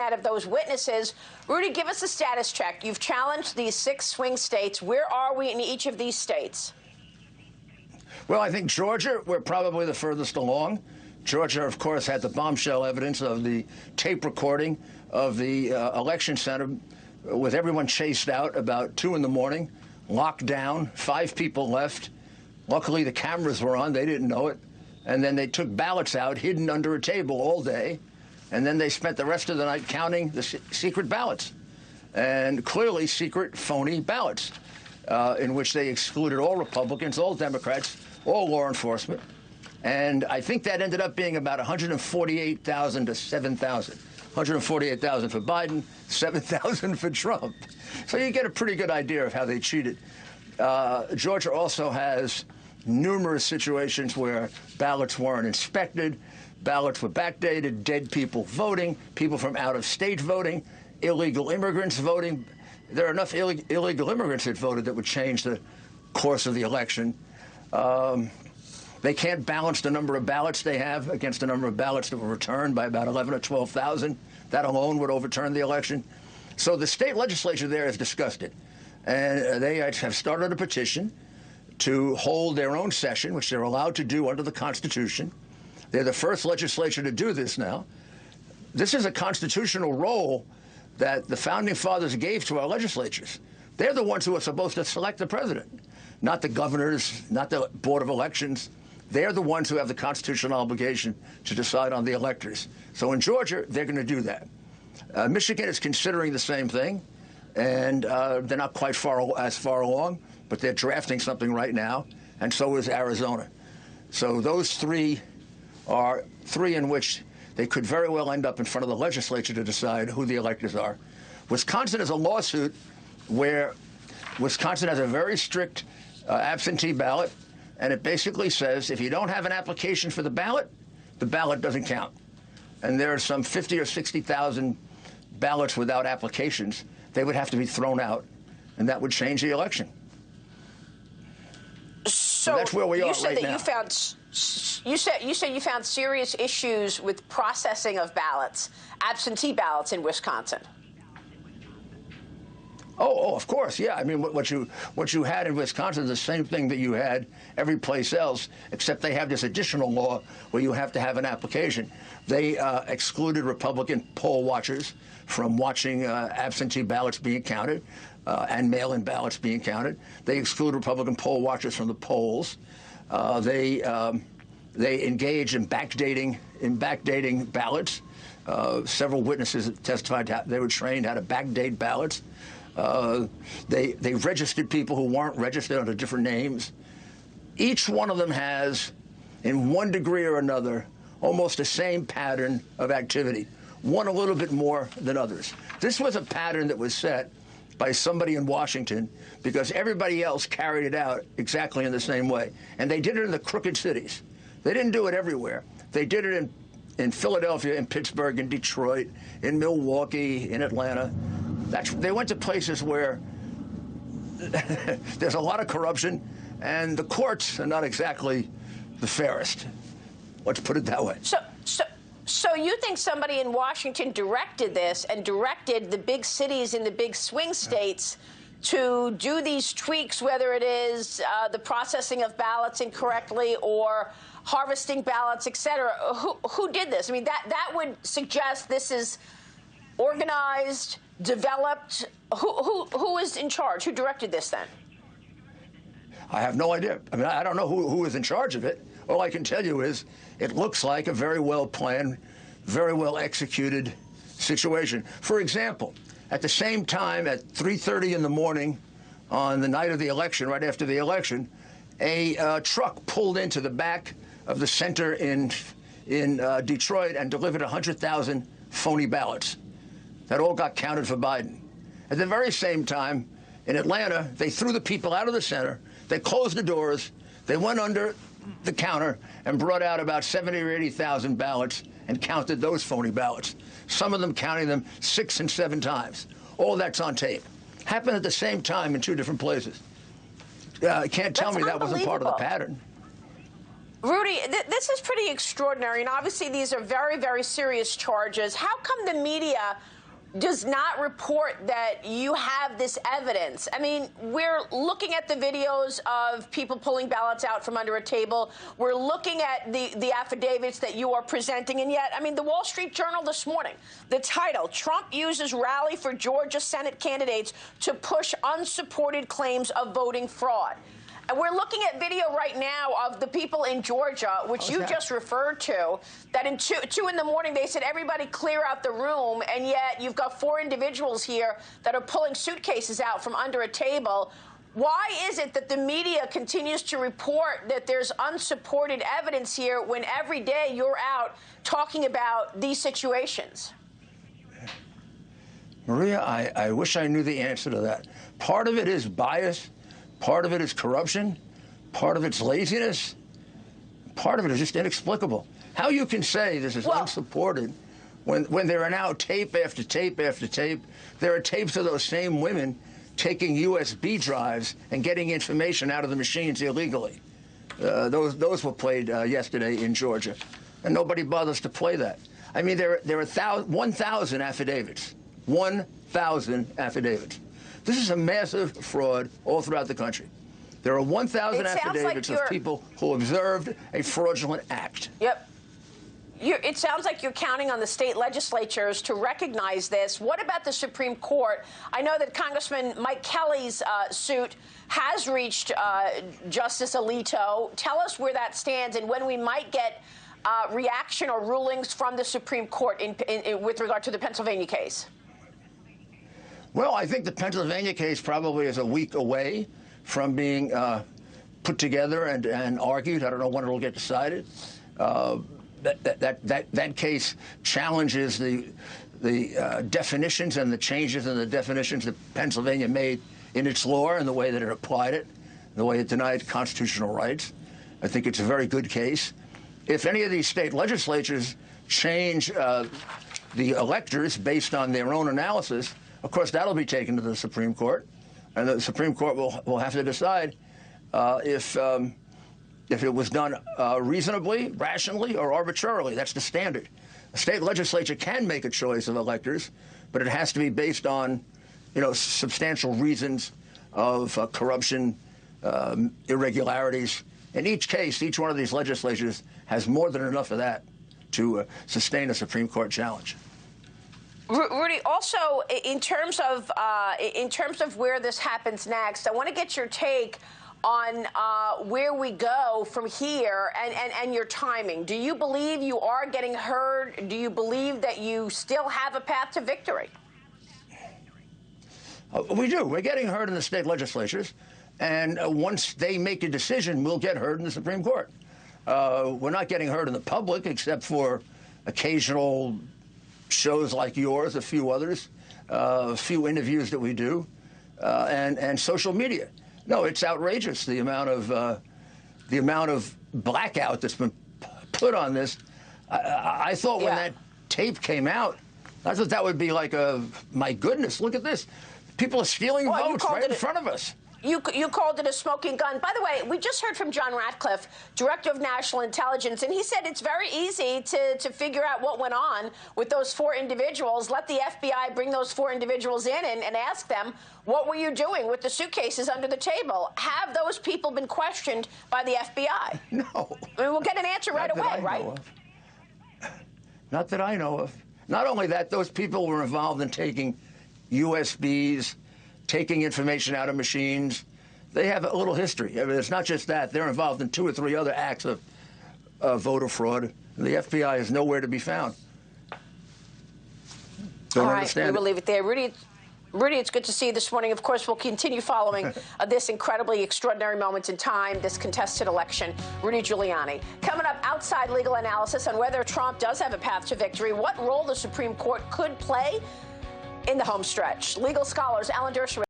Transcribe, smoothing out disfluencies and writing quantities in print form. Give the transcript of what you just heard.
out of those witnesses. Rudy, give us a status check. You've challenged these 6 swing states. Where are we in each of these states? Well, I think Georgia, we're probably the furthest along. Georgia, of course, had the bombshell evidence of the tape recording of the election center with everyone chased out about 2 in the morning, locked down, 5 people left. Luckily, the cameras were on. They didn't know it. And then they took ballots out hidden under a table all day. And then they spent the rest of the night counting the secret ballots, and clearly secret, phony ballots, in which they excluded all Republicans, all Democrats, all law enforcement. And I think that ended up being about 148,000 to 7,000. 148,000 for Biden, 7,000 for Trump. So you get a pretty good idea of how they cheated. Georgia also has numerous situations where ballots weren't inspected, ballots were backdated, dead people voting, people from out of state voting, illegal immigrants voting. There are enough illegal immigrants that voted that would change the course of the election. They can't balance the number of ballots they have against the number of ballots that were returned by about 11 or 12,000. That alone would overturn the election. So the state legislature there is disgusted. And they have started a petition to hold their own session, which they're allowed to do under the Constitution. They're the first legislature to do this now. This is a constitutional role that the Founding Fathers gave to our legislatures. They're the ones who are supposed to select the president, not the governors, not the Board of Elections. They're the ones who have the constitutional obligation to decide on the electors. So in Georgia, they're going to do that. Michigan is considering the same thing, and they're not quite as far along, but they're drafting something right now, and so is Arizona. So those 3 are 3 in which they could very well end up in front of the legislature to decide who the electors are. Wisconsin is a lawsuit where Wisconsin has a very strict absentee ballot, and it basically says if you don't have an application for the ballot doesn't count. And there are some 50 or 60,000 ballots without applications. They would have to be thrown out, and that would change the election. So that's where we are right now. You said you found serious issues with processing of ballots, absentee ballots in Wisconsin. Oh, of course, yeah. I mean, what you had in Wisconsin is the same thing that you had every place else, except they have this additional law where you have to have an application. They excluded Republican poll watchers from watching absentee ballots being counted and mail-in ballots being counted. They exclude Republican poll watchers from the polls. They engage in backdating ballots. Several witnesses testified how they were trained how to backdate ballots. They registered people who weren't registered under different names. Each one of them has, in one degree or another, almost the same pattern of activity, one a little bit more than others. This was a pattern that was set by somebody in Washington because everybody else carried it out exactly in the same way. And they did it in the crooked cities. They didn't do it everywhere. They did it in Philadelphia, in Pittsburgh, in Detroit, in Milwaukee, in Atlanta. They went to places where there's a lot of corruption, and the courts are not exactly the fairest. Let's put it that way. So you think somebody in Washington directed this and directed the big cities in the big swing states to do these tweaks, whether it is the processing of ballots incorrectly or harvesting ballots, et cetera? Who did this? I mean, that would suggest this is organized, developed. Who is in charge? Who directed this then? I have no idea. I mean, I don't know who is in charge of it. All I can tell you is it looks like a very well-planned, very well-executed situation. For example, at the same time, at 3:30 in the morning on the night of the election, right after the election, a truck pulled into the back of the center in Detroit and delivered 100,000 phony ballots that all got counted for Biden. At the very same time, in Atlanta, they threw the people out of the center. They closed the doors. They went under the counter and brought out about 70 or 80,000 ballots and counted those phony ballots, some of them counting them 6 and 7 times. All that's on tape. Happened at the same time in 2 different places. You can't tell me that wasn't part of the pattern. Rudy, this is pretty extraordinary, and obviously these are very, very serious charges. How come the media does not report that you have this evidence? I mean, we're looking at the videos of people pulling ballots out from under a table. We're looking at the affidavits that you are presenting, and yet, I mean, the Wall Street Journal this morning, the title, Trump uses rally for Georgia Senate candidates to push unsupported claims of voting fraud. And we're looking at video right now of the people in Georgia, which you just referred to, that in 2 in the morning they said, everybody clear out the room, and yet you've got 4 individuals here that are pulling suitcases out from under a table. Why is it that the media continues to report that there's unsupported evidence here when every day you're out talking about these situations? Maria, I wish I knew the answer to that. Part of it is bias. Part of it is corruption. Part of it's laziness. Part of it is just inexplicable. How you can say this is unsupported when there are now tape after tape after tape. There are tapes of those same women taking USB drives and getting information out of the machines illegally. Those were played yesterday in Georgia, and nobody bothers to play that. I mean, there are 1,000 affidavits. 1,000 affidavits. This is a massive fraud all throughout the country. There are 1,000 affidavits of people who observed a fraudulent act. Yep. It sounds like you're counting on the state legislatures to recognize this. What about the Supreme Court? I know that Congressman Mike Kelly's suit has reached Justice Alito. Tell us where that stands and when we might get reaction or rulings from the Supreme Court with regard to the Pennsylvania case. Well, I think the Pennsylvania case probably is a week away from being put together and argued. I don't know when it'll get decided. That case challenges the definitions and the changes in the definitions that Pennsylvania made in its law and the way that it applied it, the way it denied constitutional rights. I think it's a very good case. If any of these state legislatures change the electors based on their own analysis, of course, that'll be taken to the Supreme Court, and the Supreme Court will have to decide if it was done reasonably, rationally, or arbitrarily. That's the standard. A state legislature can make a choice of electors, but it has to be based on, substantial reasons of corruption, irregularities. In each case, each one of these legislatures has more than enough of that to sustain a Supreme Court challenge. Rudy, also in terms of where this happens next, I want to get your take on where we go from here and your timing. Do you believe you are getting heard? Do you believe that you still have a path to victory? We do. We're getting heard in the state legislatures, and once they make a decision, we'll get heard in the Supreme Court. We're not getting heard in the public, except for occasional shows like yours, a few others, a few interviews that we do, and social media. No, it's outrageous, the amount of blackout that's been put on this. I thought when that tape came out, I thought that would be like my goodness, look at this. People are stealing votes right in front of us. You called it a smoking gun. By the way, we just heard from John Ratcliffe, Director of National Intelligence, and he said it's very easy to figure out what went on with those 4 individuals. Let the FBI bring those 4 individuals in and ask them, what were you doing with the suitcases under the table? Have those people been questioned by the FBI? No. I mean, we'll get an answer right away, right? Not that I know of. Not only that, those people were involved in taking USBs, taking information out of machines. They have a little history. I mean, it's not just that. They're involved in 2 or 3 other acts of voter fraud. The FBI is nowhere to be found. Don't understand. We will leave it there. Rudy, it's good to see you this morning. Of course, we'll continue following this incredibly extraordinary moment in time, this contested election. Rudy Giuliani. Coming up, outside legal analysis on whether Trump does have a path to victory, what role the Supreme Court could play in the home stretch. Legal scholars Alan Dershowitz